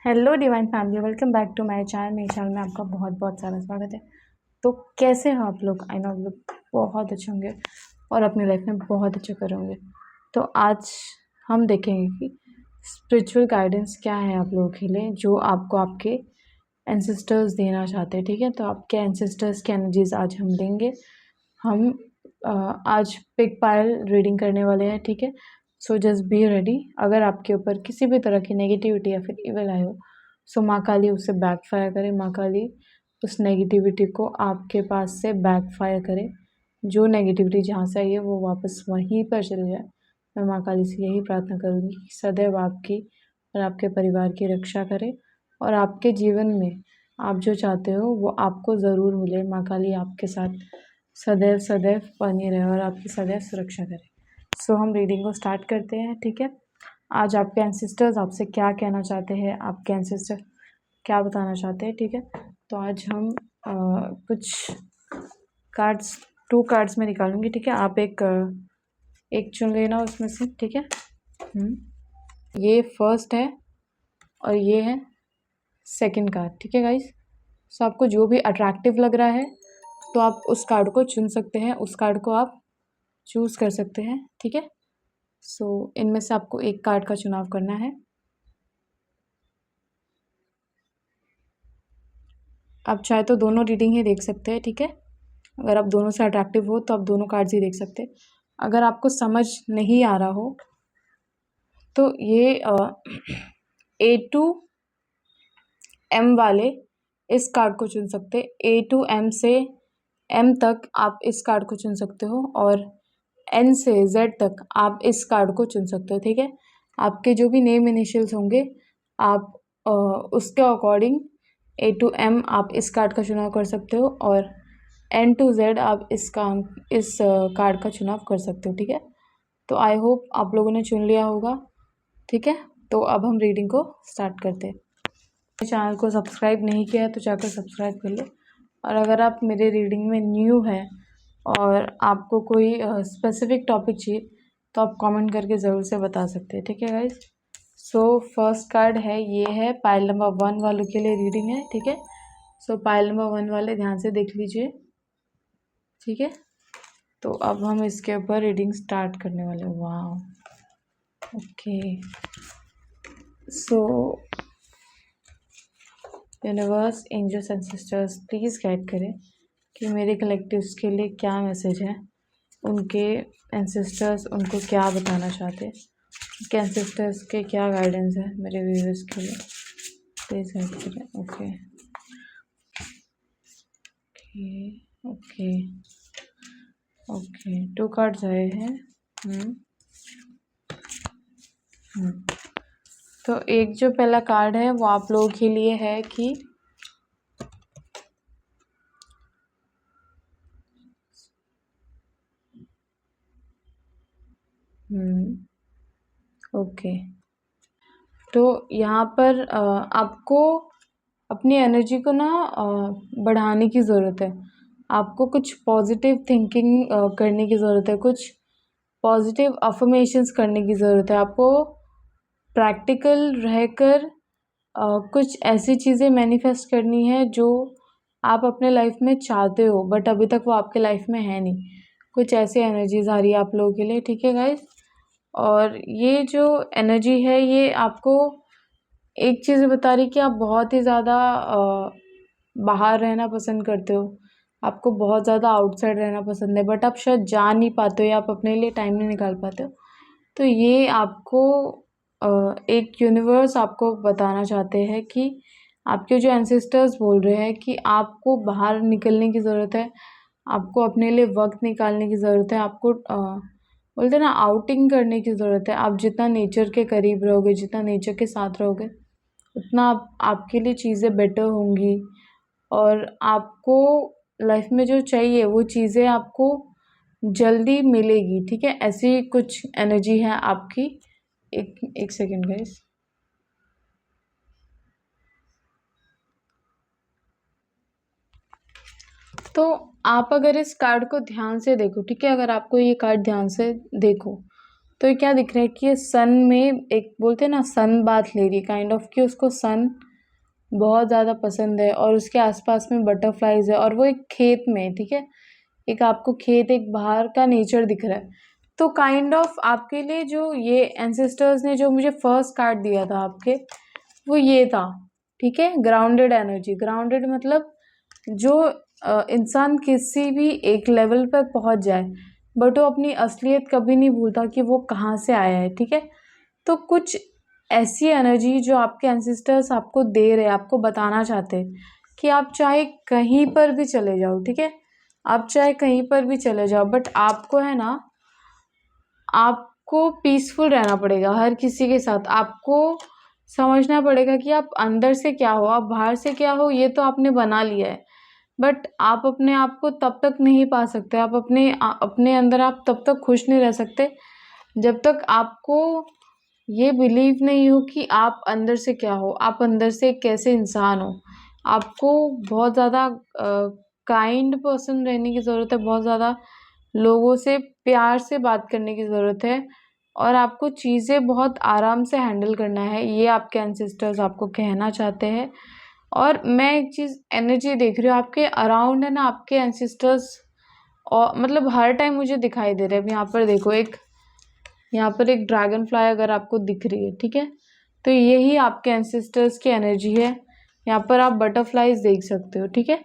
Hello divine family, welcome back to my channel. मेरे channel में आपका बहुत बहुत सारा स्वागत है। तो कैसे हो आप लोग? आई नो आप लोग बहुत अच्छे होंगे और अपनी लाइफ में बहुत अच्छे करोगे। तो आज हम देखेंगे कि स्पिरिचुअल गाइडेंस क्या है आप लोगों के लिए, जो आपको आपके एंसेस्टर्स देना चाहते हैं। ठीक है, तो आपके एंसेस्टर्स की एनर्जीज आज हम देंगे। हम आज पिक पाइल रीडिंग करने वाले हैं। ठीक है, सो जस्ट बी रेडी। अगर आपके ऊपर किसी भी तरह की नेगेटिविटी या फिर इविल आए हो, सो माँ काली उससे बैकफायर करे। माँ काली उस नेगेटिविटी को आपके पास से बैकफायर करे। जो नेगेटिविटी जहाँ से आई है वो वापस वहीं पर चले जाए। मैं माँ काली से यही प्रार्थना करूँगी कि सदैव आपकी और आपके परिवार की रक्षा करे और आपके जीवन में आप जो चाहते हो वो आपको ज़रूर मिले। माँ काली आपके साथ सदैव सदैव बनी रहे और आपकी सदैव सुरक्षा करे। सो हम रीडिंग को स्टार्ट करते हैं। ठीक है, आज आपके एंसेस्टर्स आपसे क्या कहना चाहते हैं, आपके एंसेस्टर क्या बताना चाहते हैं। ठीक है, तो आज हम कुछ कार्ड्स, 2 कार्ड्स में निकालूंगी। ठीक है, आप एक चुन लेना उसमें से। ठीक है, ये फर्स्ट है और ये है सेकंड कार्ड। ठीक है गाइस, सो आपको जो भी अट्रैक्टिव लग रहा है तो आप उस कार्ड को चुन सकते हैं, उस कार्ड को आप चूज़ कर सकते हैं। ठीक है, सो इनमें से आपको एक कार्ड का चुनाव करना है। आप चाहे तो दोनों रीडिंग ही देख सकते हैं। ठीक है, अगर आप दोनों से अट्रैक्टिव हो तो आप दोनों कार्ड्स ही देख सकते हैं। अगर आपको समझ नहीं आ रहा हो तो ये A to M वाले इस कार्ड को चुन सकते हैं। A to M से M तक आप इस कार्ड को चुन सकते हो और N से Z तक आप इस कार्ड को चुन सकते हो। ठीक है, आपके जो भी नेम इनिशियल्स होंगे आप उसके अकॉर्डिंग A to M आप इस कार्ड का चुनाव कर सकते हो और N to Z आप इस कार्ड का चुनाव कर सकते हो। ठीक है, तो आई होप आप लोगों ने चुन लिया होगा। ठीक है, तो अब हम रीडिंग को स्टार्ट करते हैं। चैनल को सब्सक्राइब नहीं किया है तो जाकर सब्सक्राइब कर ले। और अगर आप मेरे रीडिंग में न्यू है और आपको कोई स्पेसिफिक टॉपिक चाहिए तो आप कमेंट करके ज़रूर से बता सकते हैं। ठीक है गाइज, सो फर्स्ट कार्ड है, ये है पाइल नंबर 1 वालों के लिए रीडिंग है। ठीक है, सो पाइल नंबर 1 वाले ध्यान से देख लीजिए। ठीक है, तो अब हम इसके ऊपर रीडिंग स्टार्ट करने वाले हैं। वाह, okay, so universe, angels and sisters please guide करें कि मेरे कलेक्टिव्स के लिए क्या मैसेज है, उनके एंसेस्टर्स उनको क्या बताना चाहते हैं, उनके एंसेस्टर्स के क्या गाइडेंस है मेरे व्यूअर्स के लिए, प्लीज़ गाइड करें। Okay okay okay okay, 2 cards आए हैं। तो एक जो पहला कार्ड है वो आप लोगों के लिए है कि ओके, तो यहाँ पर आपको अपनी एनर्जी को ना बढ़ाने की ज़रूरत है। आपको कुछ पॉजिटिव थिंकिंग करने की ज़रूरत है, कुछ पॉजिटिव अफर्मेशंस करने की ज़रूरत है। आपको प्रैक्टिकल रहकर कुछ ऐसी चीज़ें मैनिफेस्ट करनी है जो आप अपने लाइफ में चाहते हो बट अभी तक वो आपके लाइफ में है नहीं। कुछ ऐसी एनर्जीज आ रही है आप लोगों के लिए। ठीक है गाइस, और ये जो एनर्जी है ये आपको एक चीज़ बता रही कि आप बहुत ही ज़्यादा बाहर रहना पसंद करते हो, आपको बहुत ज़्यादा आउटसाइड रहना पसंद है बट आप शायद जा नहीं पाते हो या आप अपने लिए टाइम नहीं निकाल पाते हो। तो ये आपको एक यूनिवर्स आपको बताना चाहते हैं कि आपके जो एंसेस्टर्स बोल रहे हैं कि आपको बाहर निकलने की ज़रूरत है, आपको अपने लिए वक्त निकालने की ज़रूरत है, आपको बोलते ना आउटिंग करने की ज़रूरत है। आप जितना नेचर के करीब रहोगे, जितना नेचर के साथ रहोगे उतना आपके लिए चीज़ें बेटर होंगी और आपको लाइफ में जो चाहिए वो चीज़ें आपको जल्दी मिलेगी। ठीक है, ऐसी कुछ एनर्जी है आपकी। एक सेकेंड गाइस, तो आप अगर इस कार्ड को ध्यान से देखो, ठीक है, अगर आपको ये कार्ड ध्यान से देखो तो ये क्या दिख रहा है कि ये सन में एक बोलते हैं ना सन बाथ ले रही है काइंड ऑफ, कि उसको सन बहुत ज़्यादा पसंद है और उसके आसपास में बटरफ्लाइज है और वो एक खेत में है, ठीक है। एक आपको खेत, एक बाहर का नेचर दिख रहा है। तो काइंड ऑफ आपके लिए जो ये एंसेस्टर्स ने जो मुझे फर्स्ट कार्ड दिया था आपके, वो ये था, ठीक है। ग्राउंडेड एनर्जी, ग्राउंडेड मतलब जो इंसान किसी भी एक लेवल पर पहुंच जाए बट वो अपनी असलियत कभी नहीं भूलता कि वो कहाँ से आया है, ठीक है। तो कुछ ऐसी एनर्जी जो आपके एंसेस्टर्स आपको दे रहे हैं, आपको बताना चाहते हैं कि आप चाहे कहीं पर भी चले जाओ, ठीक है। आप चाहे कहीं पर भी चले जाओ बट आपको है ना, आपको पीसफुल रहना पड़ेगा हर किसी के साथ। आपको समझना पड़ेगा कि आप अंदर से क्या हो, आप बाहर से क्या हो, ये तो आपने बना लिया है बट आप अपने आप को तब तक नहीं पा सकते। आप अपने अंदर आप तब तक खुश नहीं रह सकते जब तक आपको ये बिलीव नहीं हो कि आप अंदर से क्या हो, आप अंदर से कैसे इंसान हो। आपको बहुत ज़्यादा काइंड पर्सन रहने की ज़रूरत है, बहुत ज़्यादा लोगों से प्यार से बात करने की ज़रूरत है और आपको चीज़ें बहुत आराम से हैंडल करना है, ये आपके एंसेस्टर्स आपको कहना चाहते हैं। और मैं एक चीज़ एनर्जी देख रही हूँ आपके अराउंड है ना, आपके एंसेस्टर्स और मतलब हर टाइम मुझे दिखाई दे रहे हैं। अब यहाँ पर देखो, यहाँ पर एक ड्रैगन फ्लाई अगर आपको दिख रही है, ठीक है, तो यही आपके एंसेस्टर्स की एनर्जी है। यहाँ पर आप बटरफ्लाइज देख सकते हो, ठीक है।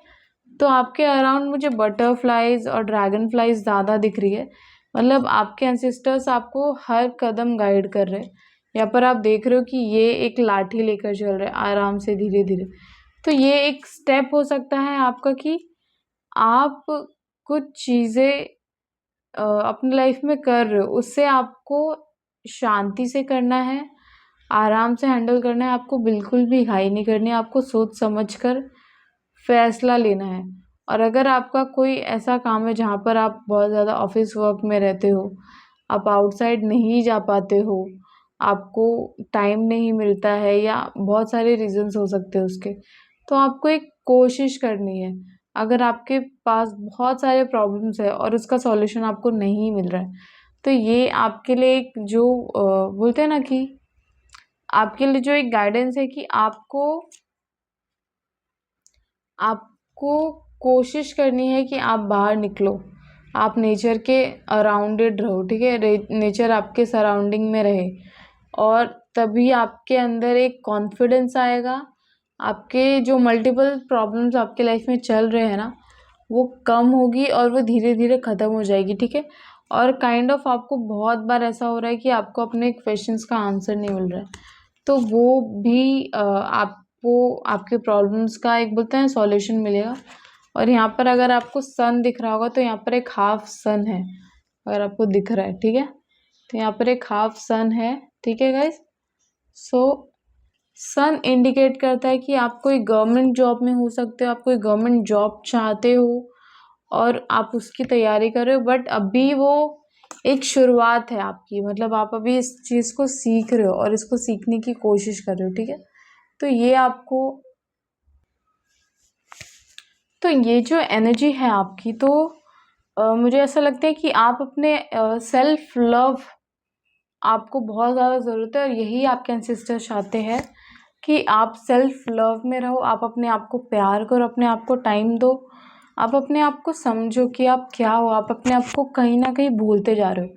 तो आपके अराउंड मुझे बटरफ्लाइज और ड्रैगन फ्लाइज ज़्यादा दिख रही है, मतलब आपके एंसेस्टर्स आपको हर कदम गाइड कर रहे हैं। यहाँ पर आप देख रहे हो कि ये एक लाठी लेकर चल रहे हैं आराम से, धीरे धीरे। तो ये एक स्टेप हो सकता है आपका कि आप कुछ चीज़ें अपनी लाइफ में कर रहे हो, उससे आपको शांति से करना है, आराम से हैंडल करना है। आपको बिल्कुल भी हाई नहीं करनी है, आपको सोच समझ कर फैसला लेना है। और अगर आपका कोई ऐसा काम है जहाँ पर आप बहुत ज़्यादा ऑफिस वर्क में रहते हो, आप आउटसाइड नहीं जा पाते हो, आपको टाइम नहीं मिलता है या बहुत सारे रीजंस हो सकते हैं उसके, तो आपको एक कोशिश करनी है। अगर आपके पास बहुत सारे प्रॉब्लम्स है और उसका सॉल्यूशन आपको नहीं मिल रहा है, तो ये आपके लिए एक जो बोलते हैं ना कि आपके लिए जो एक गाइडेंस है कि आपको कोशिश करनी है कि आप बाहर निकलो, आप नेचर के अराउंडेड रहो, ठीक है। नेचर आपके सराउंडिंग में रहे और तभी आपके अंदर एक कॉन्फिडेंस आएगा। आपके जो मल्टीपल प्रॉब्लम्स आपके लाइफ में चल रहे हैं ना, वो कम होगी और वो धीरे धीरे ख़त्म हो जाएगी, ठीक है। और काइंड ऑफ आपको बहुत बार ऐसा हो रहा है कि आपको अपने क्वेश्चंस का आंसर नहीं मिल रहा है, तो वो भी आपको आपके प्रॉब्लम्स का एक बोलते हैं सॉल्यूशन मिलेगा। और यहाँ पर अगर आपको सन दिख रहा होगा तो यहाँ पर एक हाफ सन है, अगर आपको दिख रहा है, ठीक है। तो यहाँ पर एक हाफ सन है, ठीक है गाइस। सो सन इंडिकेट करता है कि आप कोई गवर्नमेंट जॉब में हो सकते हो, आप कोई गवर्नमेंट जॉब चाहते हो और आप उसकी तैयारी कर रहे हो, बट अभी वो एक शुरुआत है आपकी, मतलब आप अभी इस चीज़ को सीख रहे हो और इसको सीखने की कोशिश कर रहे हो, ठीक है। तो ये जो एनर्जी है आपकी, तो मुझे ऐसा लगता है कि आप अपने सेल्फ लव आपको बहुत ज़्यादा ज़रूरत है और यही आपके एंसेस्टर्स चाहते हैं कि आप सेल्फ लव में रहो, आप अपने आप को प्यार करो, अपने आप को टाइम दो, आप अपने आप को समझो कि आप क्या हो। आप अपने आप को कहीं ना कहीं भूलते जा रहे हो,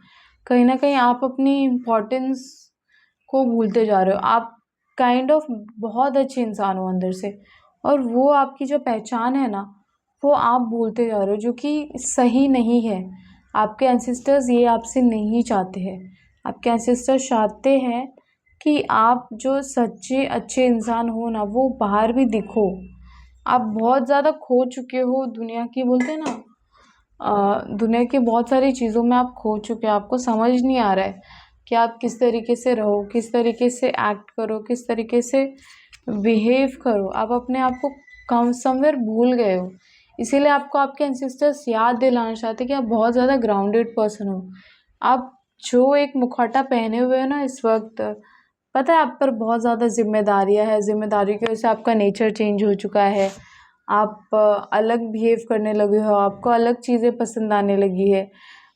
कहीं ना कहीं आप अपनी इम्पोर्टेंस को भूलते जा रहे हो। आप काइंड ऑफ बहुत अच्छे इंसान हो अंदर से और वो आपकी जो पहचान है ना, वो आप भूलते जा रहे हो, जो कि सही नहीं है। आपके एंसेस्टर्स ये आपसे नहीं चाहते हैं। आपके एंसेस्टर्स चाहते हैं कि आप जो सच्चे अच्छे इंसान हो ना, वो बाहर भी दिखो। आप बहुत ज़्यादा खो चुके हो दुनिया की, बोलते हैं ना दुनिया की बहुत सारी चीज़ों में आप खो चुके हैं। आपको समझ नहीं आ रहा है कि आप किस तरीके से रहो, किस तरीके से एक्ट करो, किस तरीके से बिहेव करो। आप अपने आप को कम समवेयर भूल गए हो, इसीलिए आपको आपके एंसेस्टर्स याद दिलाना चाहते हैं कि आप बहुत ज़्यादा ग्राउंडेड पर्सन हो। आप जो एक मुखौटा पहने हुए हो ना इस वक्त, पता है आप पर बहुत ज़्यादा जिम्मेदारियां है, जिम्मेदारी की वजह से आपका नेचर चेंज हो चुका है। आप अलग बिहेव करने लगे हो, आपको अलग चीज़ें पसंद आने लगी है।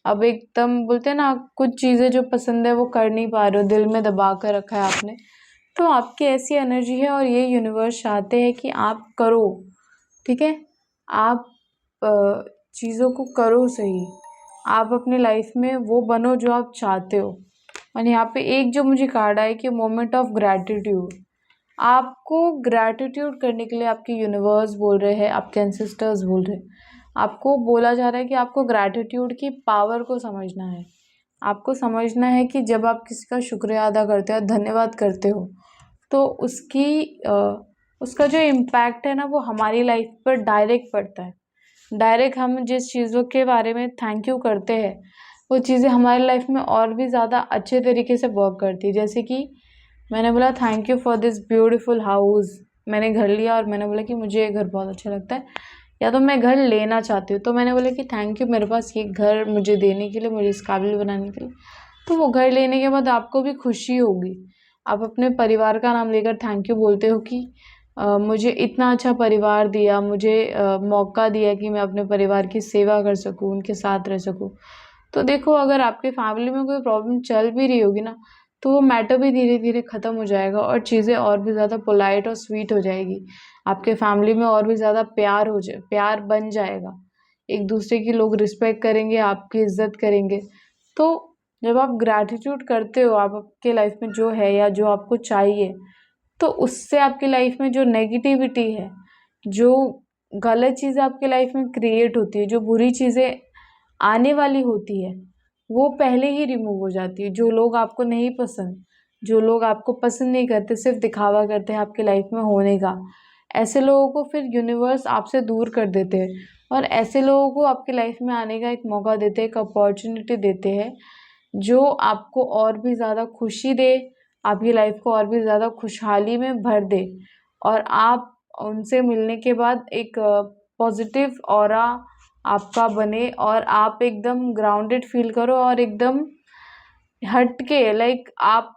अब एकदम बोलते हैं ना, कुछ चीज़ें जो पसंद है वो कर नहीं पा रहे हो, दिल में दबा कर रखा है आपने, तो आपकी ऐसी एनर्जी है और ये यूनिवर्स चाहते हैं कि आप करो, ठीक है। आप चीज़ों को करो सही, आप अपनी लाइफ में वो बनो जो आप चाहते हो। और यहाँ पे एक जो मुझे कार्ड आया कि मोमेंट ऑफ ग्रैटिट्यूड, आपको ग्रैटिट्यूड करने के लिए आपके यूनिवर्स बोल रहे हैं, आपके एंसेस्टर्स बोल रहे हैं, आपको बोला जा रहा है कि आपको ग्रैटिट्यूड की पावर को समझना है। आपको समझना है कि जब आप किसी का शुक्रिया अदा करते हो, धन्यवाद करते हो, तो उसका जो इम्पैक्ट है ना वो हमारी लाइफ पर डायरेक्ट पड़ता है। डायरेक्ट हम जिस चीज़ों के बारे में थैंक यू करते हैं वो चीज़ें हमारी लाइफ में और भी ज़्यादा अच्छे तरीके से वर्क करती है। जैसे कि मैंने बोला thank you for this beautiful house, मैंने घर लिया और मैंने बोला कि मुझे ये घर बहुत अच्छा लगता है, या तो मैं घर लेना चाहती हूँ, तो मैंने बोला कि थैंक यू मेरे पास ये घर मुझे देने के लिए, मुझे इस काबिल बनाने के लिए। तो वो घर लेने के बाद आपको भी खुशी होगी, आप अपने परिवार का नाम लेकर थैंक यू बोलते हो कि मुझे इतना अच्छा परिवार दिया, मुझे मौका दिया कि मैं अपने परिवार की सेवा कर सकूँ, उनके साथ रह सकूँ। तो देखो, अगर आपके फैमिली में कोई प्रॉब्लम चल भी रही होगी ना, तो वो मैटर भी धीरे धीरे ख़त्म हो जाएगा और चीज़ें और भी ज़्यादा पोलाइट और स्वीट हो जाएगी। आपके फैमिली में और भी ज़्यादा प्यार बन जाएगा, एक दूसरे की लोग रिस्पेक्ट करेंगे, आपकी इज्जत करेंगे। तो जब आप ग्रैटिट्यूड करते हो, आप आपके लाइफ में जो है या जो आपको चाहिए, तो उससे आपकी लाइफ में जो नेगेटिविटी है, जो गलत चीज़ें आपकी लाइफ में क्रिएट होती है, जो बुरी चीज़ें आने वाली होती है, वो पहले ही रिमूव हो जाती है। जो लोग आपको नहीं पसंद, जो लोग आपको पसंद नहीं करते, सिर्फ दिखावा करते हैं आपकी लाइफ में होने का, ऐसे लोगों को फिर यूनिवर्स आपसे दूर कर देते हैं और ऐसे लोगों को आपकी लाइफ में आने का एक मौका देते हैं, एक अपॉर्चुनिटी देते हैं, जो आपको और भी ज़्यादा खुशी दे, आपकी लाइफ को और भी ज़्यादा खुशहाली में भर दे, और आप उनसे मिलने के बाद एक पॉजिटिव ऑरा आपका बने और आप एकदम ग्राउंडेड फील करो और एकदम हट के, लाइक आप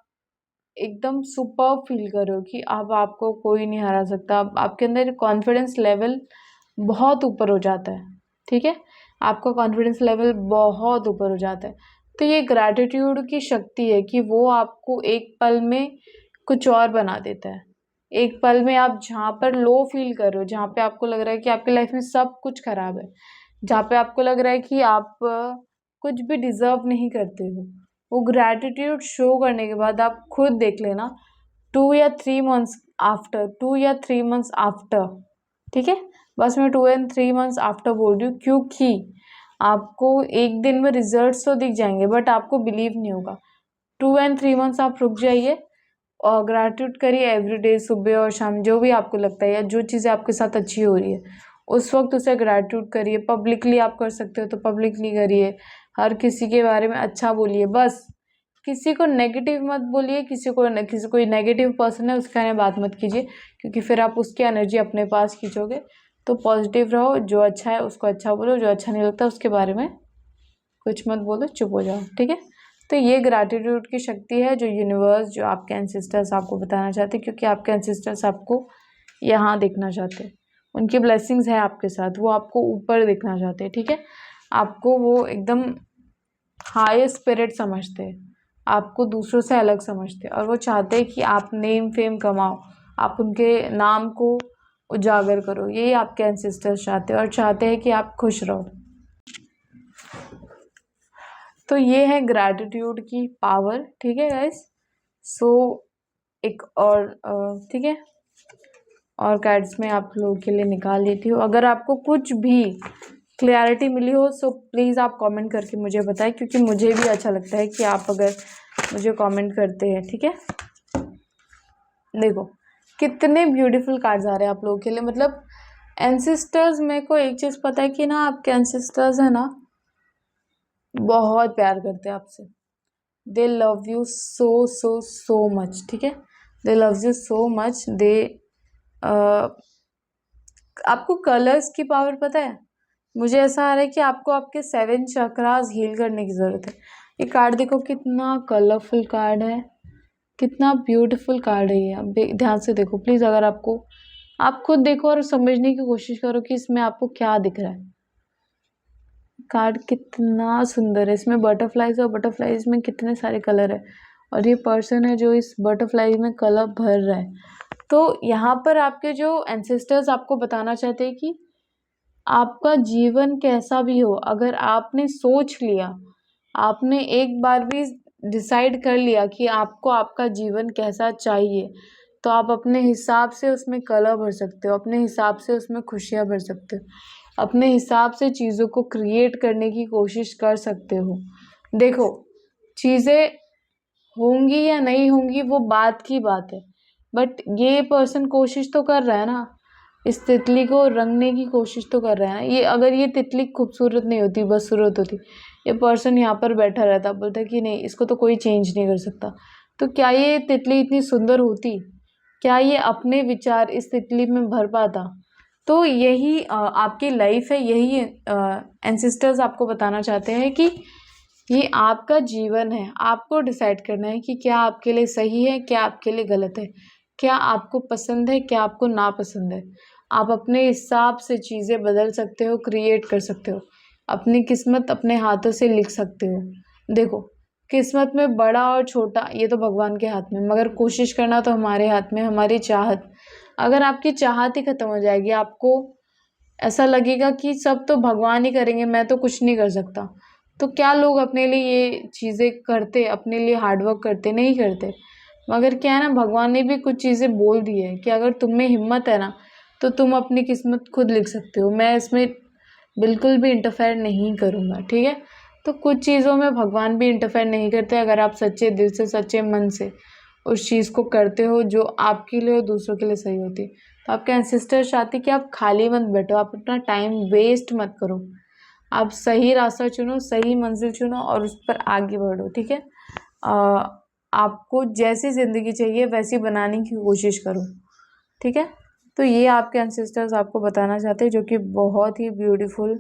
एकदम सुपर फील करो कि अब आपको कोई नहीं हरा सकता। अब आपके अंदर कॉन्फिडेंस लेवल बहुत ऊपर हो जाता है, ठीक है, आपका कॉन्फिडेंस लेवल बहुत ऊपर हो जाता है। तो ये ग्रैटिट्यूड की शक्ति है कि वो आपको एक पल में कुछ और बना देता है। एक पल में आप जहाँ पर लो फील कर रहे हो, जहाँ पे आपको लग रहा है कि आपकी लाइफ में सब कुछ खराब है, जहाँ पे आपको लग रहा है कि आप कुछ भी डिजर्व नहीं करते हो, वो ग्रैटिट्यूड शो करने के बाद आप खुद देख लेना 2 या 3 मंथ्स आफ्टर, ठीक है, बस मैं 2 एंड 3 मंथ्स आफ्टर बोल रही हूँ, क्योंकि आपको एक दिन में रिजल्ट्स तो दिख जाएंगे बट आपको बिलीव नहीं होगा। 2 एंड 3 मंथ्स आप रुक जाइए और ग्रैटिट्यूड करिए एवरीडे, सुबह और शाम, जो भी आपको लगता है या जो चीज़ें आपके साथ अच्छी हो रही है उस वक्त उसे ग्रैटिट्यूड करिए। पब्लिकली आप कर सकते हो तो पब्लिकली करिए, हर किसी के बारे में अच्छा बोलिए, बस किसी को नेगेटिव मत बोलिए, किसी कोई नेगेटिव पर्सन है उसके बारे में बात मत कीजिए, क्योंकि फिर आप उसकी एनर्जी अपने पास खींचोगे। तो पॉजिटिव रहो, जो अच्छा है उसको अच्छा बोलो, जो अच्छा नहीं लगता उसके बारे में कुछ मत बोलो, चुप हो जाओ, ठीक है। तो ये ग्रैटिट्यूड की शक्ति है जो यूनिवर्स, जो आपके एंसेस्टर्स आपको बताना चाहते हैं, क्योंकि आपके एंसेस्टर्स आपको यहाँ देखना चाहते हैं, उनकी ब्लेसिंग्स है आपके साथ, वो आपको ऊपर देखना चाहते हैं, ठीक है। आपको वो एकदम हाई स्पिरिट समझते हैं, आपको दूसरों से अलग समझते हैं और वो चाहते हैं कि आप नेम फेम कमाओ, आप उनके नाम को उजागर करो। यही आपके एंसेस्टर्स चाहते हैं और चाहते हैं कि आप खुश रहो। तो ये है ग्रैटिट्यूड की पावर, ठीक है गाइस। सो एक और ठीक है, और कार्ड्स में आप लोगों के लिए निकाल लेती हूँ। अगर आपको कुछ भी क्लैरिटी मिली हो सो प्लीज़ आप कमेंट करके मुझे बताएं, क्योंकि मुझे भी अच्छा लगता है कि आप अगर मुझे कमेंट करते हैं, ठीक है। देखो कितने ब्यूटीफुल कार्ड्स आ रहे हैं आप लोगों के लिए, मतलब एंसेस्टर्स, मेरे को एक चीज़ पता है कि ना आपके एंसेस्टर्स है ना बहुत प्यार करते हैं आपसे, they love you so so so much, ठीक है, they love you so much. दे आपको कलर्स की पावर पता है, मुझे ऐसा आ रहा है कि आपको आपके 7 चक्रास हील करने की ज़रूरत है। ये कार्ड देखो कितना कलरफुल कार्ड है, कितना ब्यूटीफुल कार्ड है ये, अब ध्यान से देखो प्लीज़। अगर आपको, आप खुद देखो और समझने की कोशिश करो कि इसमें आपको क्या दिख रहा है। कार्ड कितना सुंदर है, इसमें बटरफ्लाइज और बटरफ्लाइज में कितने सारे कलर है और ये पर्सन है जो इस बटरफ्लाई में कलर भर रहा है। तो यहाँ पर आपके जो एंसेस्टर्स आपको बताना चाहते हैं कि आपका जीवन कैसा भी हो, अगर आपने सोच लिया, आपने एक बार भी डिसाइड कर लिया कि आपको आपका जीवन कैसा चाहिए, तो आप अपने हिसाब से उसमें कलर भर सकते हो, अपने हिसाब से उसमें खुशियाँ भर सकते हो, अपने हिसाब से चीज़ों को क्रिएट करने की कोशिश कर सकते हो। देखो, चीज़ें होंगी या नहीं होंगी वो बात की बात है, बट ये पर्सन कोशिश तो कर रहा है ना, इस तितली को रंगने की कोशिश तो कर रहा है ना। ये अगर ये तितली खूबसूरत नहीं होती, बदसूरत होती, ये पर्सन यहाँ पर बैठा रहता, बोलता कि नहीं इसको तो कोई चेंज नहीं कर सकता, तो क्या ये तितली इतनी सुंदर होती? क्या ये अपने विचार इस तितली में भर पाता? तो यही आपकी लाइफ है, यही एंसेस्टर्स आपको बताना चाहते हैं कि ये आपका जीवन है, आपको डिसाइड करना है कि क्या आपके लिए सही है, क्या आपके लिए गलत है, क्या आपको पसंद है, क्या आपको नापसंद है। आप अपने हिसाब से चीज़ें बदल सकते हो, क्रिएट कर सकते हो, अपनी किस्मत अपने हाथों से लिख सकते हो। देखो, किस्मत में बड़ा और छोटा ये तो भगवान के हाथ में, मगर कोशिश करना तो हमारे हाथ में, हमारी चाहत। अगर आपकी चाहत ही खत्म हो जाएगी, आपको ऐसा लगेगा कि सब तो भगवान ही करेंगे, मैं तो कुछ नहीं कर सकता, तो क्या लोग अपने लिए ये चीज़ें करते, अपने लिए हार्डवर्क करते? नहीं करते। मगर क्या है ना, भगवान ने भी कुछ चीज़ें बोल दी है कि अगर तुम में हिम्मत है ना, तो तुम अपनी किस्मत खुद लिख सकते हो, मैं इसमें बिल्कुल भी इंटरफेयर नहीं करूँगा, ठीक है। तो कुछ चीज़ों में भगवान भी इंटरफेयर नहीं करते, अगर आप सच्चे दिल से, सच्चे मन से उस चीज़ को करते हो जो आपके लिए और दूसरों के लिए सही होती है। तो आपके एंसेस्टर चाहते हैं कि आप खाली मत बैठो, आप अपना टाइम वेस्ट मत करो, आप सही रास्ता चुनो, सही मंजिल चुनो और उस पर आगे बढ़ो, ठीक है। आपको जैसी ज़िंदगी चाहिए वैसी बनाने की कोशिश करो, ठीक है। तो ये आपके एंसेस्टर्स आपको बताना चाहते हैं, जो कि बहुत ही ब्यूटीफुल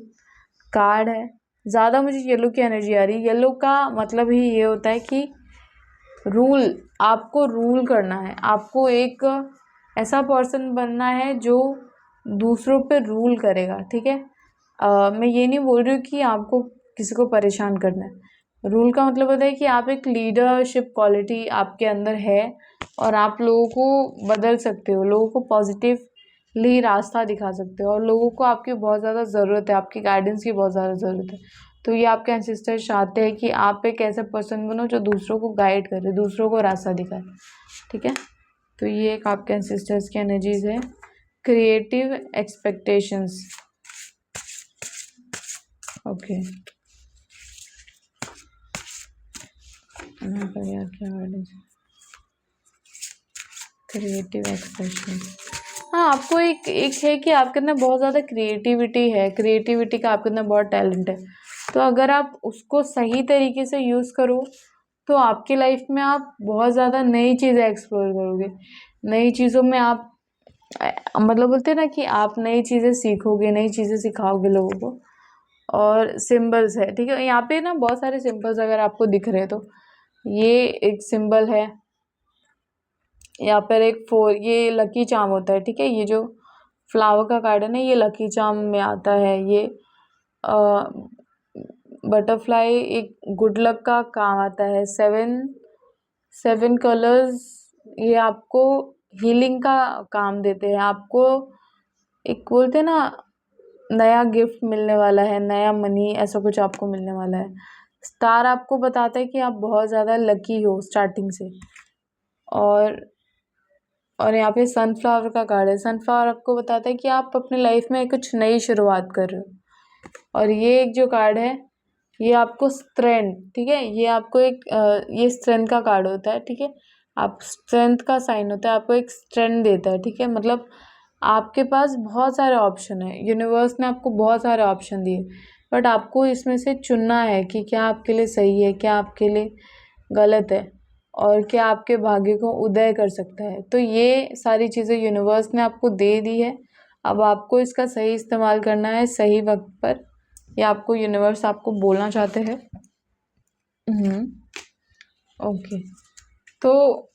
कार्ड है। ज़्यादा मुझे येलो की एनर्जी आ रही है। येलो का मतलब ही ये होता है कि रूल, आपको रूल करना है, आपको एक ऐसा पर्सन बनना है जो दूसरों पे रूल करेगा, ठीक है। मैं ये नहीं बोल रही हूँ कि आपको किसी को परेशान करना है। रूल का मतलब होता है कि आप एक लीडरशिप क्वालिटी आपके अंदर है और आप लोगों को बदल सकते हो, लोगों को पॉजिटिवली रास्ता दिखा सकते हो और लोगों को आपकी बहुत ज़्यादा ज़रूरत है, आपकी गाइडेंस की बहुत ज़्यादा ज़रूरत है। तो ये आपके एंसेस्टर्स चाहते हैं कि आप एक ऐसा पर्सन बनो जो दूसरों को गाइड करे, दूसरों को रास्ता दिखाए, ठीक है। तो ये एक आपके एंसेस्टर्स की एनर्जीज है। Creative expectations, okay. यार क्या वर्ड है, क्रिएटिव एक्सप्रेशन। हाँ, आपको एक है कि आपके अंदर बहुत ज़्यादा क्रिएटिविटी है, क्रिएटिविटी का आपके अंदर बहुत टैलेंट है। तो अगर आप उसको सही तरीके से यूज़ करो तो आपकी लाइफ में आप बहुत ज़्यादा नई चीज़ें एक्सप्लोर करोगे, नई चीज़ों में आप मतलब बोलते हैं ना कि आप नई चीज़ें सीखोगे, नई चीज़ें सिखाओगे लोगों को। और सिंबल्स है, ठीक है, यहाँ पे ना बहुत सारे सिंबल्स अगर आपको दिख रहे हैं तो ये एक सिंबल है, यहाँ पर एक 4, ये लकी चार्म होता है, ठीक है। ये जो फ्लावर का गार्डन है ये लकी चार्म में आता है। ये बटरफ्लाई एक गुड लक का काम आता है। 7 कलर्स ये आपको हीलिंग का काम देते हैं, आपको एक बोलते हैं ना नया गिफ्ट मिलने वाला है, नया मनी, ऐसा कुछ आपको मिलने वाला है। स्टार आपको बताता है कि आप बहुत ज़्यादा लकी हो स्टार्टिंग से। और यहाँ पे सनफ्लावर का कार्ड है। सनफ्लावर आपको बताता है कि आप अपने लाइफ में कुछ नई शुरुआत कर रहे हो। और ये एक जो कार्ड है ये आपको स्ट्रेंथ, ठीक है, ये आपको एक ये स्ट्रेंथ का कार्ड होता है, ठीक है। आप स्ट्रेंथ का साइन होता है, आपको एक स्ट्रेंथ देता है, ठीक है। मतलब आपके पास बहुत सारे ऑप्शन है, यूनिवर्स ने आपको बहुत सारे ऑप्शन दिए, बट आपको इसमें से चुनना है कि क्या आपके लिए सही है, क्या आपके लिए गलत है और क्या आपके भाग्य को उदय कर सकता है। तो ये सारी चीज़ें यूनिवर्स ने आपको दे दी है, अब आपको इसका सही इस्तेमाल करना है सही वक्त पर। ये आपको यूनिवर्स आपको बोलना चाहते हैं। ओके। तो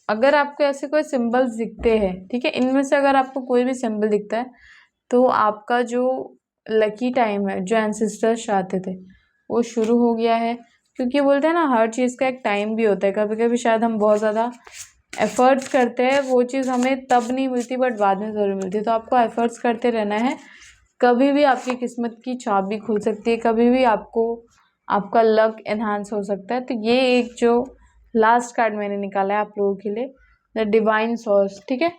अगर आपको ऐसे कोई सिंबल्स दिखते हैं, ठीक है, इनमें से अगर आपको कोई भी सिंबल दिखता है तो आपका जो लकी टाइम है, जो एंसेस्टर्स चाहते थे वो शुरू हो गया है। क्योंकि बोलते हैं ना, हर चीज़ का एक टाइम भी होता है। कभी कभी शायद हम बहुत ज़्यादा एफ़र्ट्स करते हैं, वो चीज़ हमें तब नहीं मिलती बट बाद में ज़रूर मिलती है। तो आपको एफ़र्ट्स करते रहना है। कभी भी आपकी किस्मत की चाबी खुल सकती है, कभी भी आपको आपका लक एनहांस हो सकता है। तो ये एक जो लास्ट कार्ड मैंने निकाला है आप लोगों के लिए, द डिवाइन सोर्स, ठीक है।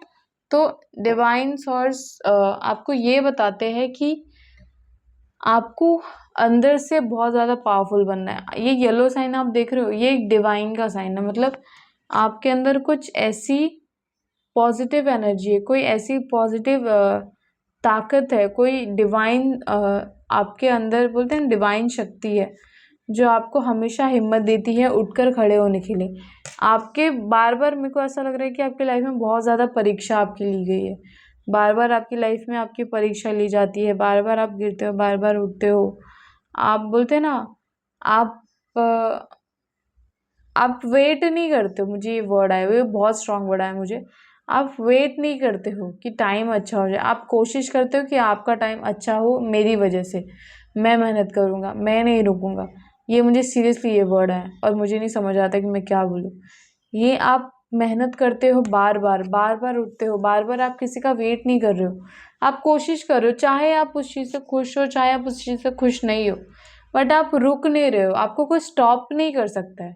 तो डिवाइन सोर्स आपको ये बताते हैं कि आपको अंदर से बहुत ज़्यादा पावरफुल बनना है। ये येलो साइन आप देख रहे हो, ये एक डिवाइन का साइन है। मतलब आपके अंदर कुछ ऐसी पॉजिटिव एनर्जी है, कोई ऐसी पॉजिटिव ताकत है, कोई डिवाइन आपके अंदर बोलते हैं डिवाइन शक्ति है, जो आपको हमेशा हिम्मत देती है उठकर खड़े होने के लिए। आपके बार बार मेरे को ऐसा लग रहा है कि आपकी लाइफ में बहुत ज़्यादा परीक्षा आपकी ली गई है। बार बार आपकी लाइफ में आपकी परीक्षा ली जाती है, बार बार आप गिरते हो, बार बार उठते हो। आप बोलते हैं ना, आप आप वेट नहीं करते हो। मुझे ये वर्ड आया, ये बहुत स्ट्रांग वर्ड आया मुझे। आप वेट नहीं करते हो कि टाइम अच्छा हो जाए, आप कोशिश करते हो कि आपका टाइम अच्छा हो मेरी वजह से। मैं मेहनत करूँगा, मैं नहीं रुकूँगा। ये मुझे सीरियसली ये वर्ड है और मुझे नहीं समझ आता कि मैं क्या बोलूँ। ये आप मेहनत करते हो, बार बार बार बार उठते हो, बार बार आप किसी का वेट नहीं कर रहे हो। आप कोशिश कर रहे हो, चाहे आप उस चीज़ से खुश हो, चाहे आप उस चीज़ से खुश नहीं हो, बट आप रुक नहीं रहे हो। आपको कोई स्टॉप नहीं कर सकता है।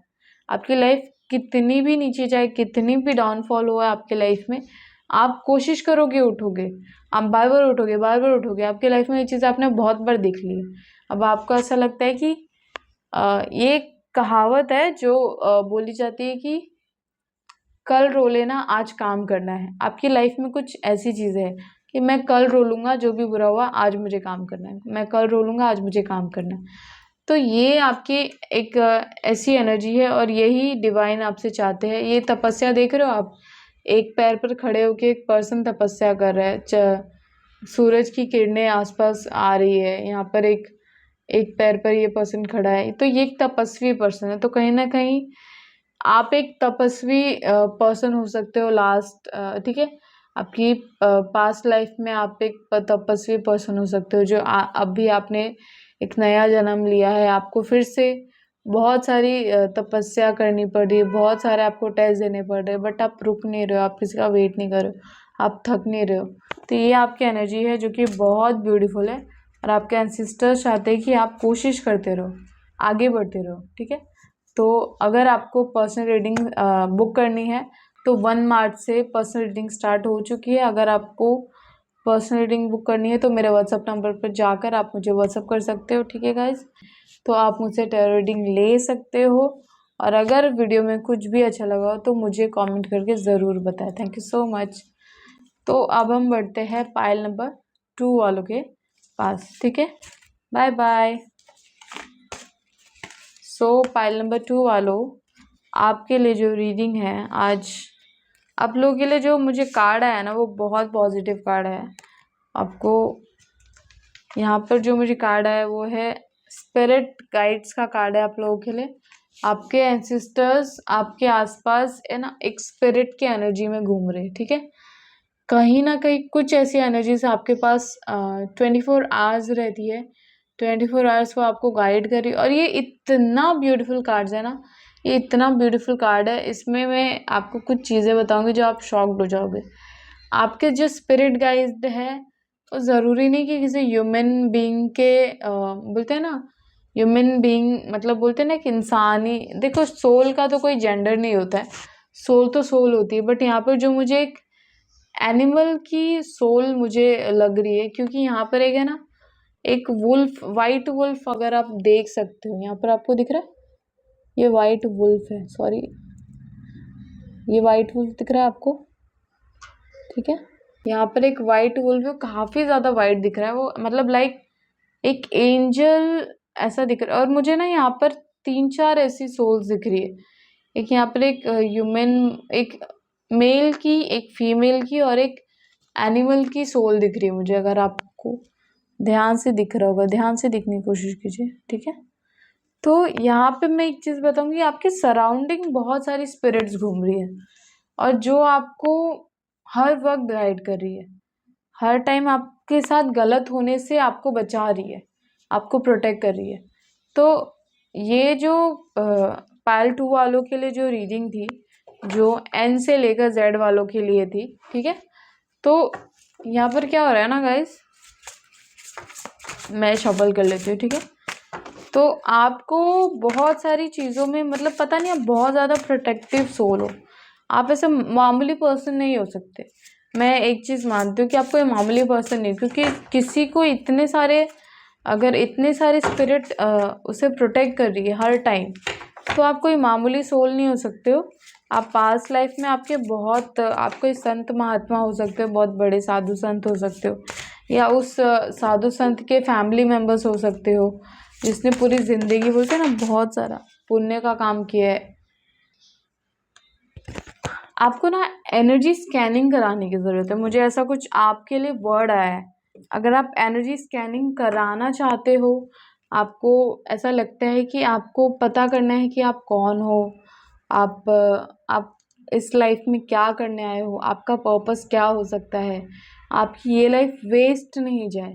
आपकी लाइफ कितनी भी नीचे जाए, कितनी भी डाउनफॉल हो आपके लाइफ में, आप कोशिश करोगे, उठोगे। आप बार बार उठोगे, बार बार उठोगे। आपकी लाइफ में ये चीज़ आपने बहुत बार देख ली है। अब आपको ऐसा लगता है कि ये कहावत है जो बोली जाती है कि कल रो लेना, आज काम करना है। आपकी लाइफ में कुछ ऐसी चीज़ें हैं कि मैं कल रो लूँगा, जो भी बुरा हुआ, आज मुझे काम करना है। मैं कल रो लूँगा, आज मुझे काम करना है। तो ये आपकी एक ऐसी एनर्जी है और यही डिवाइन आपसे चाहते हैं। ये तपस्या देख रहे हो आप, एक पैर पर खड़े होके एक पर्सन तपस्या कर रहा है। सूरज की किरणें आसपास आ रही है, यहाँ पर एक एक पैर पर ये पर्सन खड़ा है। तो ये एक तपस्वी पर्सन है। तो कहीं ना कहीं आप एक तपस्वी पर्सन हो सकते हो लास्ट, ठीक है। आपकी पास्ट लाइफ में आप एक तपस्वी पर्सन हो सकते हो, जो अभी आपने एक नया जन्म लिया है। आपको फिर से बहुत सारी तपस्या करनी पड़ रही है, बहुत सारे आपको टेस्ट देने पड़ रहे हैं, बट आप रुक नहीं रहे हो, आप किसी का वेट नहीं कर रहे हो, आप थक नहीं रहे हो। तो ये आपकी एनर्जी है जो कि बहुत ब्यूटीफुल है। और आपके एंसेस्टर्स चाहते हैं कि आप कोशिश करते रहो, आगे बढ़ते रहो, ठीक है। तो अगर आपको पर्सनल रीडिंग बुक करनी है तो 1 मार्च से पर्सनल रीडिंग स्टार्ट हो चुकी है। अगर आपको पर्सनल रीडिंग बुक करनी है तो मेरे व्हाट्सअप नंबर पर जाकर आप मुझे व्हाट्सअप कर सकते हो, ठीक है गाइज। तो आप मुझसे टैरो रीडिंग ले सकते हो। और अगर वीडियो में कुछ भी अच्छा लगा हो तो मुझे कमेंट करके ज़रूर बताएं। Thank you so much. तो अब हम बढ़ते हैं पाइल नंबर 2 वालों के पास, ठीक है। Bye bye. So pile number 2 वालों, आपके लिए जो रीडिंग है आज, आप लोगों के लिए जो मुझे कार्ड आया ना, वो बहुत पॉजिटिव कार्ड है। आपको यहाँ पर जो मुझे कार्ड आया वो है स्पिरिट गाइड्स का कार्ड है आप लोगों के लिए। आपके एंसेस्टर्स आपके आसपास है ना, एक स्पिरिट की एनर्जी में घूम रहे हैं, ठीक है। कहीं ना कहीं कुछ ऐसी एनर्जीज आपके पास 24 आवर्स रहती है। 24 आवर्स वो आपको गाइड कर रही है। और ये इतना ब्यूटीफुल कार्ड्स है ना, ये इतना ब्यूटीफुल कार्ड है। इसमें मैं आपको कुछ चीज़ें बताऊंगी जो आप शॉक्ड हो जाओगे। आपके जो स्पिरिट गाइड है, वो ज़रूरी नहीं कि किसी ह्यूमन बीइंग के बोलते हैं ना, ह्यूमन बीइंग मतलब बोलते हैं ना कि इंसानी, देखो सोल का तो कोई जेंडर नहीं होता है, सोल तो सोल होती है। बट यहाँ पर जो मुझे एक एनिमल की सोल मुझे लग रही है, क्योंकि यहाँ पर एक है ना, एक वुल्फ, वाइट वुल्फ, अगर आप देख सकते हो, यहाँ पर आपको दिख रहा है, ये वाइट वुल्फ है, सॉरी, ये वाइट वुल्फ दिख रहा है आपको, ठीक है। यहाँ पर एक वाइट वुल्फ है, काफ़ी ज़्यादा वाइट दिख रहा है वो, मतलब लाइक एक एंजल ऐसा दिख रहा है। और मुझे ना यहाँ पर 3-4 ऐसी सोल्स दिख रही है। एक यहाँ पर एक ह्यूमन, एक मेल की, एक फीमेल की और एक एनिमल की सोल दिख रही है मुझे। अगर आपको ध्यान से दिख रहा होगा, ध्यान से दिखने की कोशिश कीजिए, ठीक है। तो यहाँ पे मैं एक चीज़ बताऊंगी, आपके सराउंडिंग बहुत सारी स्पिरिट्स घूम रही है और जो आपको हर वक्त गाइड कर रही है, हर टाइम आपके साथ गलत होने से आपको बचा रही है, आपको प्रोटेक्ट कर रही है। तो ये जो पायल 2 वालों के लिए जो रीडिंग थी, जो एन से लेकर जेड वालों के लिए थी, ठीक है। तो यहाँ पर क्या हो रहा है ना गाइस, मैं शफल कर लेती हूँ, ठीक है। तो आपको बहुत सारी चीज़ों में मतलब पता नहीं, आप बहुत ज़्यादा प्रोटेक्टिव सोल हो, आप ऐसे मामूली पर्सन नहीं हो सकते। मैं एक चीज़ मानती हूँ कि आप कोई मामूली पर्सन नहीं, क्योंकि किसी को इतने सारे, अगर इतने सारे स्पिरिट उसे प्रोटेक्ट कर रही है हर टाइम, तो आप कोई मामूली सोल नहीं हो सकते हो। आप पास्ट लाइफ में आपके बहुत, आप कोई संत महात्मा हो सकते हो, बहुत बड़े साधु संत हो सकते हो, या उस साधु संत के फैमिली मेम्बर्स हो सकते हो जिसने पूरी ज़िंदगी, बोलते हैं ना, बहुत सारा पुण्य का काम किया है। आपको ना एनर्जी स्कैनिंग कराने की ज़रूरत है। मुझे ऐसा कुछ आपके लिए वर्ड आया है। अगर आप एनर्जी स्कैनिंग कराना चाहते हो, आपको ऐसा लगता है कि आपको पता करना है कि आप कौन हो, आप इस लाइफ में क्या करने आए हो, आपका पर्पस क्या हो सकता है, आपकी ये लाइफ वेस्ट नहीं जाए।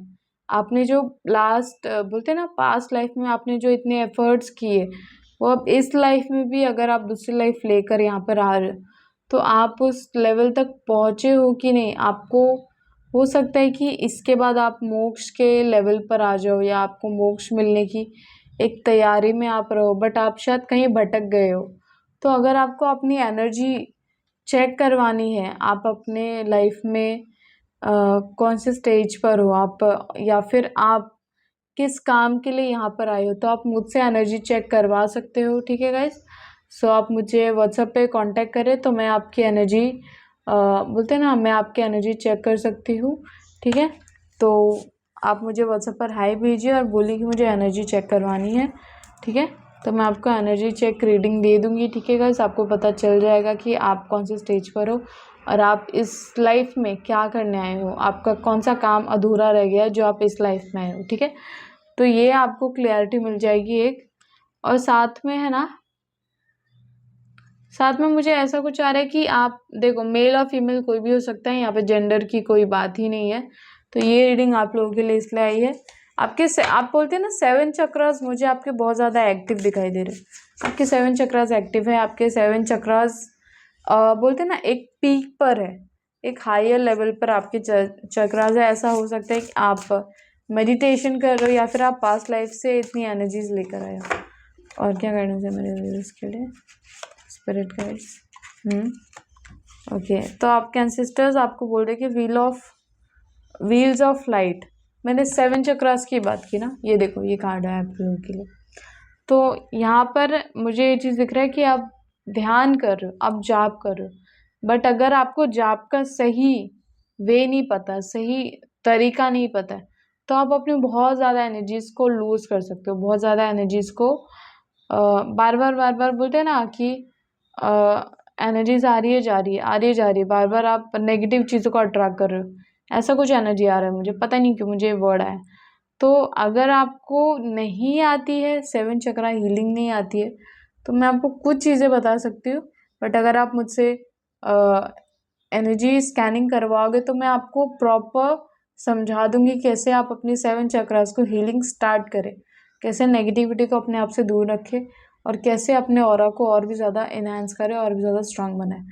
आपने जो लास्ट, बोलते हैं ना, पास्ट लाइफ में आपने जो इतने एफर्ट्स किए, वो अब इस लाइफ में भी अगर आप दूसरी लाइफ लेकर यहाँ पर आ रहे हो, तो आप उस लेवल तक पहुँचे हो कि नहीं। आपको हो सकता है कि इसके बाद आप मोक्ष के लेवल पर आ जाओ, या आपको मोक्ष मिलने की एक तैयारी में आप रहो, बट आप शायद कहीं भटक गए हो। तो अगर आपको अपनी एनर्जी चेक करवानी है, आप अपने लाइफ में कौन से स्टेज पर हो आप, या फिर आप किस काम के लिए यहाँ पर आए हो, तो आप मुझसे एनर्जी चेक करवा सकते हो, ठीक है गाइस। सो आप मुझे व्हाट्सएप पे कांटेक्ट करें तो मैं आपकी एनर्जी, बोलते हैं ना, मैं आपकी एनर्जी चेक कर सकती हूँ, ठीक है। तो आप मुझे व्हाट्सएप पर हाई भेजिए और बोलिए कि मुझे एनर्जी चेक करवानी है, ठीक है। तो मैं आपको एनर्जी चेक रीडिंग दे दूँगी, ठीक है गाइस। आपको पता चल जाएगा कि आप कौन से स्टेज पर हो और आप इस लाइफ में क्या करने आए हो, आपका कौन सा काम अधूरा रह गया जो आप इस लाइफ में आए हो, ठीक है। तो ये आपको क्लैरिटी मिल जाएगी एक। और साथ में है ना, साथ में मुझे ऐसा कुछ आ रहा है कि आप देखो, मेल और फीमेल कोई भी हो सकता है, यहाँ पे जेंडर की कोई बात ही नहीं है। तो ये रीडिंग आप लोगों के लिए इसलिए आई है। आप बोलते हैं ना 7 चक्रास, मुझे आपके बहुत ज़्यादा एक्टिव दिखाई दे रहे हैं। आपके 7 चक्रास एक्टिव है। आपके 7 चक्रास बोलते हैं ना एक पीक पर है, एक हायर लेवल पर आपके चक्रास है। ऐसा हो सकता है कि आप मेडिटेशन कर रहे हो, या फिर आप पास्ट लाइफ से इतनी एनर्जीज लेकर आए हो। और क्या गाइडेंस है मेरे व्यूअर्स के लिए, स्पिरिट गाइड्स? ओके, तो आपके एंसेस्टर्स आपको बोल रहे कि व्हील्स ऑफ लाइट। मैंने 7 चक्रास की बात की ना, ये देखो ये कार्ड है आप लोगों के लिए। तो यहाँ पर मुझे ये चीज़ दिख रहा है कि आप ध्यान कर रहे हो, आप जाप कर रहे हो, बट अगर आपको जाप का सही वे नहीं पता, सही तरीका नहीं पता है, तो आप अपनी बहुत ज़्यादा एनर्जीज को लूज़ कर सकते हो। बहुत ज़्यादा एनर्जीज को बार बार बोलते हैं ना कि एनर्जीज आ रही है जा रही है, आ रही है जा रही है, बार बार आप नेगेटिव चीज़ों को अट्रैक्ट कर रहे हो, ऐसा कुछ एनर्जी आ रहा है मुझे, पता नहीं क्यों मुझे वर्ड आया। तो अगर आपको नहीं आती है 7 चक्रा हीलिंग नहीं आती है, तो मैं आपको कुछ चीज़ें बता सकती हूँ, बट अगर आप मुझसे एनर्जी स्कैनिंग करवाओगे तो मैं आपको प्रॉपर समझा दूंगी कैसे आप अपनी 7 चक्रास को हीलिंग स्टार्ट करें, कैसे नेगेटिविटी को अपने आप से दूर रखें, और कैसे अपने ऑरा को और भी ज़्यादा इन्हांस करें और भी ज़्यादा स्ट्रांग बनाएं।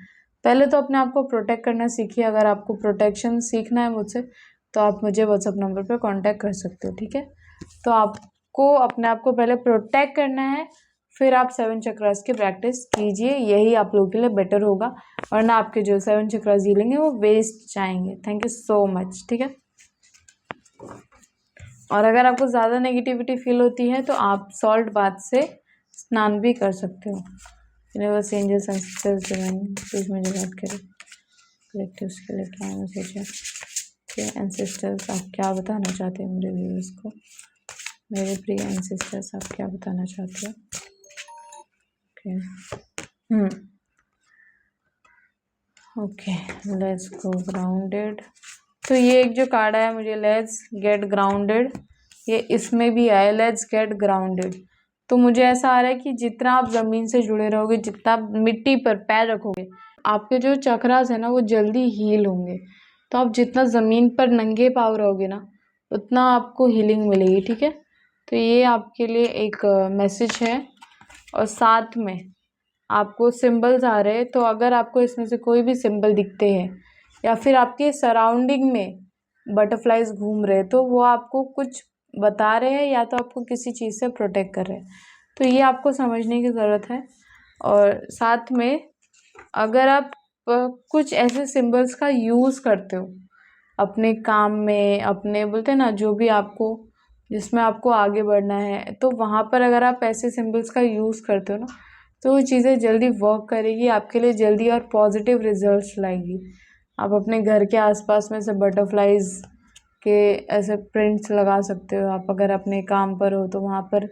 पहले तो अपने आप को प्रोटेक्ट करना सीखिए। अगर आपको प्रोटेक्शन सीखना है मुझसे, तो आप मुझे व्हाट्सएप नंबर पर कांटेक्ट कर सकते हो, ठीक है। तो आपको अपने आप को पहले प्रोटेक्ट करना है, फिर आप 7 चक्रास की प्रैक्टिस कीजिए, यही आप लोगों के लिए बेटर होगा, वरना आपके जो 7 चक्रास हीलिंग है वो वेस्ट जाएंगे। थैंक यू सो मच, ठीक है। और अगर आपको ज़्यादा नेगेटिविटी फील होती है तो आप सॉल्ट बाथ से स्नान भी कर सकते हो। Universe, angels, ancestors, divine, please मुझे बात करें, कलेक्टिव्स के लिए क्या मैसेज है, कि एंसेस्टर्स आप क्या बताना चाहते हैं मेरे व्यूअर्स को, मेरे प्रिय एंसेस्टर्स आप क्या बताना चाहते हो। Okay, let's go grounded. तो ये एक जो कार्ड आया मुझे, लेट्स गेट ग्राउंडेड, ये इसमें भी आया लेट्स गेट ग्राउंडेड। तो मुझे ऐसा आ रहा है कि जितना आप ज़मीन से जुड़े रहोगे, जितना आप मिट्टी पर पैर रखोगे, आपके जो चक्रास है ना वो जल्दी हील होंगे। तो आप जितना ज़मीन पर नंगे पाँव रहोगे ना, उतना आपको हीलिंग मिलेगी, ठीक है। तो ये आपके लिए एक मैसेज है। और साथ में आपको सिंबल्स आ रहे हैं, तो अगर आपको इसमें से कोई भी सिंबल दिखते हैं या फिर आपके सराउंडिंग में बटरफ्लाइज घूम रहे हैं, तो वो आपको कुछ बता रहे हैं या तो आपको किसी चीज़ से प्रोटेक्ट कर रहे हैं। तो ये आपको समझने की ज़रूरत है। और साथ में अगर आप कुछ ऐसे सिंबल्स का यूज़ करते हो अपने काम में, अपने बोलते हैं ना जो भी आपको जिसमें आपको आगे बढ़ना है, तो वहाँ पर अगर आप ऐसे सिंबल्स का यूज़ करते हो ना, तो वो चीज़ें जल्दी वर्क करेगी आपके लिए, जल्दी और पॉजिटिव रिजल्ट्स लाएगी। आप अपने घर के आसपास में से बटरफ्लाइज के ऐसे प्रिंट्स लगा सकते हो। आप अगर अपने काम पर हो तो वहाँ पर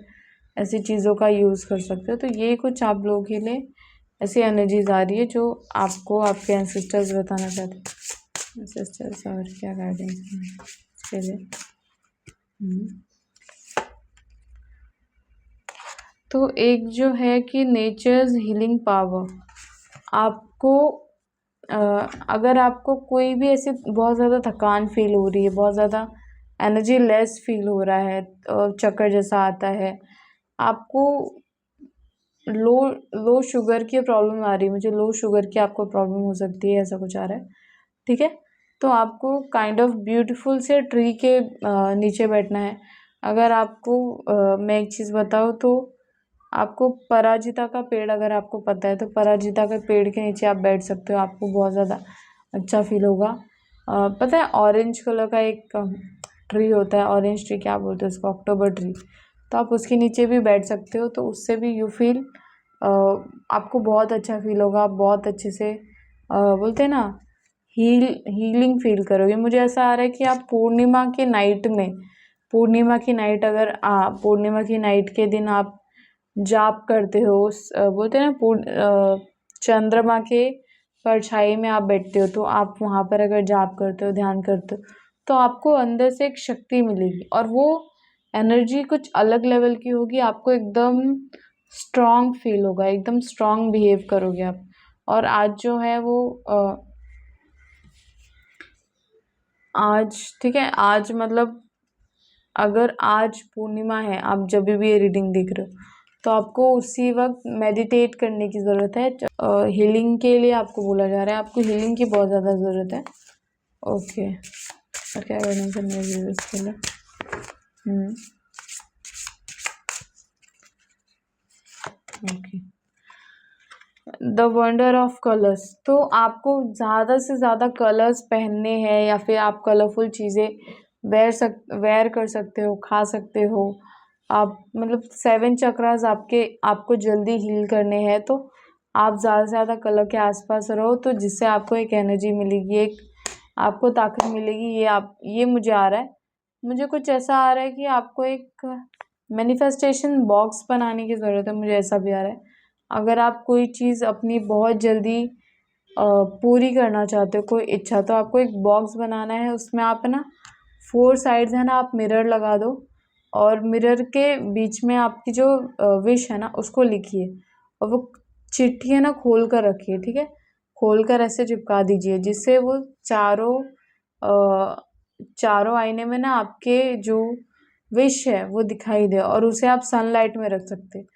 ऐसी चीज़ों का यूज़ कर सकते हो। तो ये कुछ आप लोगों के लिए ऐसी एनर्जीज आ रही है जो आपको आपके एंसेस्टर्स बताना चाहते हैं। एंसेस्टर्स और क्या गाइडेंस है इसके लिए। तो एक जो है कि नेचर्स हीलिंग पावर, आपको अगर आपको कोई भी ऐसी बहुत ज़्यादा थकान फील हो रही है, बहुत ज़्यादा एनर्जी लेस फील हो रहा है, चक्कर जैसा आता है, आपको लो शुगर की प्रॉब्लम आ रही है, मुझे लो शुगर की आपको प्रॉब्लम हो सकती है, ऐसा कुछ आ रहा है, ठीक है। तो आपको काइंड ऑफ ब्यूटीफुल से ट्री के नीचे बैठना है। अगर आपको मैं एक चीज़ बताऊँ तो आपको पराजिता का पेड़ अगर आपको पता है तो पराजिता के पेड़ के नीचे आप बैठ सकते हो, आपको बहुत ज़्यादा अच्छा फील होगा। पता है ऑरेंज कलर का एक ट्री होता है, ऑरेंज ट्री क्या बोलते हैं उसको, अक्टूबर ट्री, तो आप उसके नीचे भी बैठ सकते हो। तो उससे भी यू फील आपको बहुत अच्छा फील होगा, आप बहुत अच्छे से बोलते हैं ना हीलिंग फील करोगे। मुझे ऐसा आ रहा है कि आप पूर्णिमा की नाइट में, पूर्णिमा की नाइट अगर पूर्णिमा की नाइट के दिन आप जाप करते हो, बोलते हैं ना चंद्रमा के परछाई में आप बैठते हो, तो आप वहाँ पर अगर जाप करते हो, ध्यान करते हो, तो आपको अंदर से एक शक्ति मिलेगी और वो एनर्जी कुछ अलग लेवल की होगी। आपको एकदम स्ट्रांग फील होगा, एकदम स्ट्रांग बिहेव करोगे आप। और आज जो है वो आज ठीक है, आज मतलब अगर आज पूर्णिमा है, आप जब भी ये रीडिंग देख रहे हो तो आपको उसी वक्त मेडिटेट करने की ज़रूरत है। हीलिंग के लिए आपको बोला जा रहा है, आपको हीलिंग की बहुत ज़्यादा ज़रूरत है। ओके, और क्या करना चाहिए इसके लिए? Okay, the wonder of colours, तो आपको ज़्यादा से ज़्यादा कलर्स पहनने हैं या फिर आप कलरफुल चीज़ें वेयर कर सकते हो, खा सकते हो आप। मतलब 7 चक्रास आपको जल्दी हील करने हैं, तो आप ज़्यादा से ज़्यादा कलर के आसपास रहो, तो जिससे आपको एक एनर्जी मिलेगी, एक आपको ताकत मिलेगी। ये मुझे आ रहा है, मुझे कुछ ऐसा आ रहा है कि आपको एक मैनिफेस्टेशन बॉक्स बनाने की ज़रूरत है, मुझे ऐसा भी आ रहा है। अगर आप कोई चीज़ अपनी बहुत जल्दी पूरी करना चाहते हो, कोई इच्छा, तो आपको एक बॉक्स बनाना है। उसमें आप ना 4 साइड्स है ना, आप मिरर लगा दो और मिरर के बीच में आपकी जो विश है ना उसको लिखिए, और वो चिट्ठी है ना खोल कर रखिए, ठीक है। खोल कर ऐसे चिपका दीजिए जिससे वो चारों आईने में ना आपके जो विश है वो दिखाई दे, और उसे आप सनलाइट में रख सकते हैं।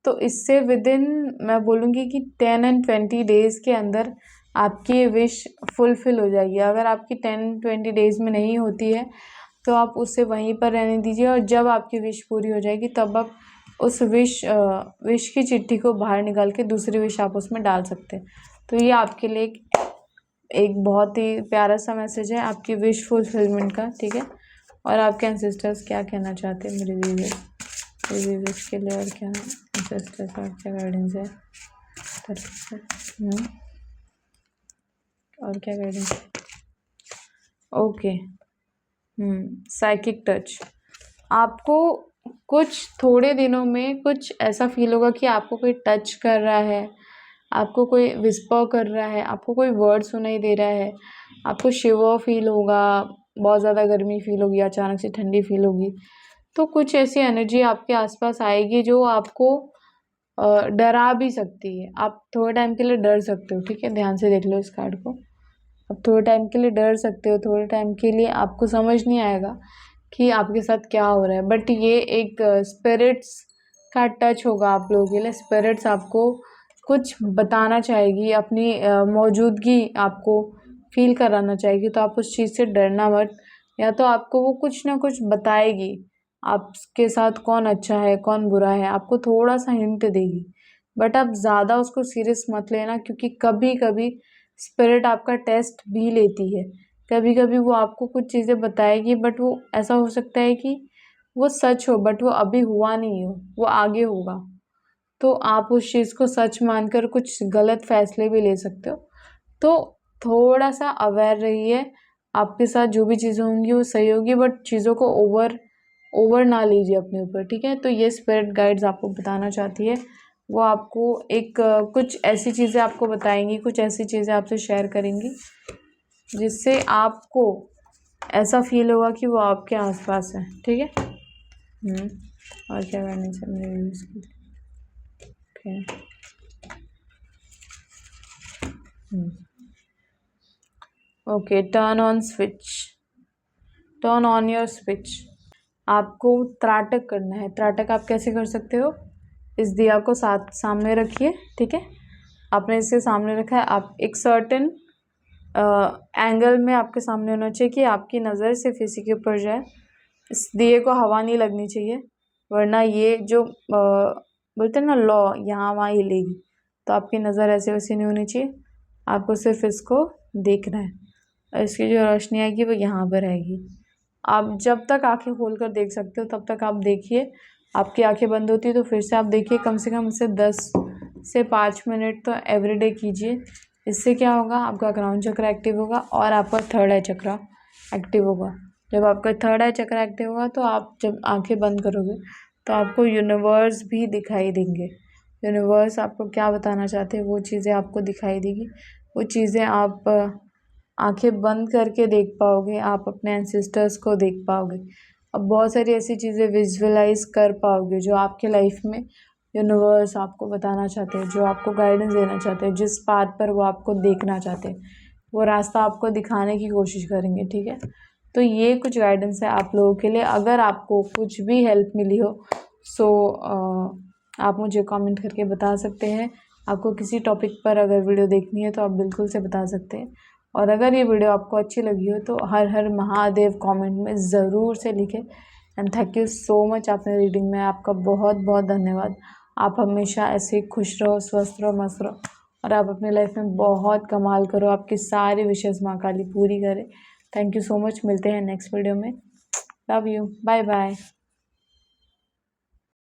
तो इससे विदिन मैं बोलूँगी कि 10 एंड 20 डेज़ के अंदर आपकी विश फुलफ़िल हो जाएगी। अगर आपकी 10-20 डेज़ में नहीं होती है तो आप उसे वहीं पर रहने दीजिए, और जब आपकी विश पूरी हो जाएगी तब आप उस विश की चिट्ठी को बाहर निकाल के दूसरी विश आप उसमें डाल सकते हैं। तो ये आपके लिए एक बहुत ही प्यारा सा मैसेज है आपकी विश फुलफिलमेंट का, ठीक है। और आपके एंसेस्टर्स क्या कहना चाहते हैं मेरे व्यूअर्स के लिए, और क्या एंसेस्टर्स और क्या गाइडेंस है तरफ से, और क्या गाइडेंस है? ओके, साइकिक टच, आपको कुछ थोड़े दिनों में कुछ ऐसा फील होगा कि आपको कोई टच कर रहा है, आपको कोई विस्पर कर रहा है, आपको कोई वर्ड सुनाई दे रहा है, आपको शिवर फील होगा, बहुत ज़्यादा गर्मी फील होगी, अचानक से ठंडी फील होगी। तो कुछ ऐसी एनर्जी आपके आसपास आएगी जो आपको डरा भी सकती है। आप थोड़े टाइम के लिए डर सकते हो, ठीक है। ध्यान से देख लो इस कार्ड को। आप थोड़े टाइम के लिए डर सकते हो, थोड़े टाइम के लिए आपको समझ नहीं आएगा कि आपके साथ क्या हो रहा है, बट ये एक स्पिरिट्स का टच होगा आप लोगों के लिए। स्पिरिट्स आपको कुछ बताना चाहेगी, अपनी मौजूदगी आपको फील कराना चाहेगी, तो आप उस चीज़ से डरना मत। या तो आपको वो कुछ ना कुछ बताएगी, आपके साथ कौन अच्छा है कौन बुरा है, आपको थोड़ा सा हिंट देगी, बट आप ज़्यादा उसको सीरियस मत लेना, क्योंकि कभी कभी स्पिरिट आपका टेस्ट भी लेती है। कभी कभी वो आपको कुछ चीज़ें बताएगी, बट वो ऐसा हो सकता है कि वो सच हो, बट वो अभी हुआ नहीं हो, वो आगे होगा। तो आप उस चीज़ को सच मानकर कुछ गलत फैसले भी ले सकते हो। तो थोड़ा सा अवेयर रहिए, आपके साथ जो भी चीज़ें होंगी वो सही होगी, बट चीज़ों को ओवर ना लीजिए अपने ऊपर, ठीक है। तो ये स्पिरिट गाइड्स आपको बताना चाहती है, वो आपको एक कुछ ऐसी चीज़ें आपको बताएंगी, कुछ ऐसी चीज़ें आपसे शेयर करेंगी जिससे आपको ऐसा फील होगा कि वो आपके आसपास है, ठीक है। और क्या करना चाहिए use okay. Okay, turn on your switch. आपको त्राटक करना है। त्राटक आप कैसे कर सकते हो, इस दिया को सामने रखिए, ठीक है। आपने इसे सामने रखा है, आप एक सर्टेन एंगल में आपके सामने होना चाहिए कि आपकी नज़र सिर्फ इसी के ऊपर जाए। इस दिए को हवा नहीं लगनी चाहिए, वरना ये जो बोलते हैं ना लॉ, यहाँ वहाँ हिलेगी। तो आपकी नज़र ऐसे वैसे नहीं होनी चाहिए, आपको सिर्फ इसको देखना है, और इसकी जो रोशनी आएगी वो यहाँ पर आएगी। आप जब तक आंखें खोल कर देख सकते हो तब तक आप देखिए। आपकी आंखें बंद होती है तो फिर से आप देखिए, कम से कम इसे 10 से 5 मिनट तो एवरीडे कीजिए। इससे क्या होगा, आपका क्राउन चक्र एक्टिव होगा और आपका थर्ड आई चक्र एक्टिव होगा। जब आपका थर्ड आई चक्र एक्टिव होगा तो आप जब आंखें बंद करोगे तो आपको यूनिवर्स भी दिखाई देंगे। यूनिवर्स आपको क्या बताना चाहते हैं वो चीज़ें आपको दिखाई देगी, वो चीज़ें आप आंखें बंद करके देख पाओगे, आप अपने एंसेस्टर्स को देख पाओगे। अब बहुत सारी ऐसी चीज़ें विजुअलाइज कर पाओगे जो आपके लाइफ में यूनिवर्स आपको बताना चाहते हैं, जो आपको गाइडेंस देना चाहते हैं, जिस पाथ पर वो आपको देखना चाहते हैं, वो रास्ता आपको दिखाने की कोशिश करेंगे, ठीक है। तो ये कुछ गाइडेंस है आप लोगों के लिए। अगर आपको कुछ भी हेल्प मिली हो सो आप मुझे कमेंट करके बता सकते हैं। आपको किसी टॉपिक पर अगर वीडियो देखनी है तो आप बिल्कुल से बता सकते हैं। और अगर ये वीडियो आपको अच्छी लगी हो तो हर हर महादेव कमेंट में ज़रूर से लिखें। And thank you so much आपने रीडिंग में, आपका बहुत बहुत धन्यवाद। आप हमेशा ऐसे खुश रहो, स्वस्थ रहो, मस्त रहो, और आप अपनी लाइफ में बहुत कमाल करो, आपकी सारी विशेष माँ काली पूरी करे। थैंक यू सो मच, मिलते हैं नेक्स्ट वीडियो में। Love you, bye bye.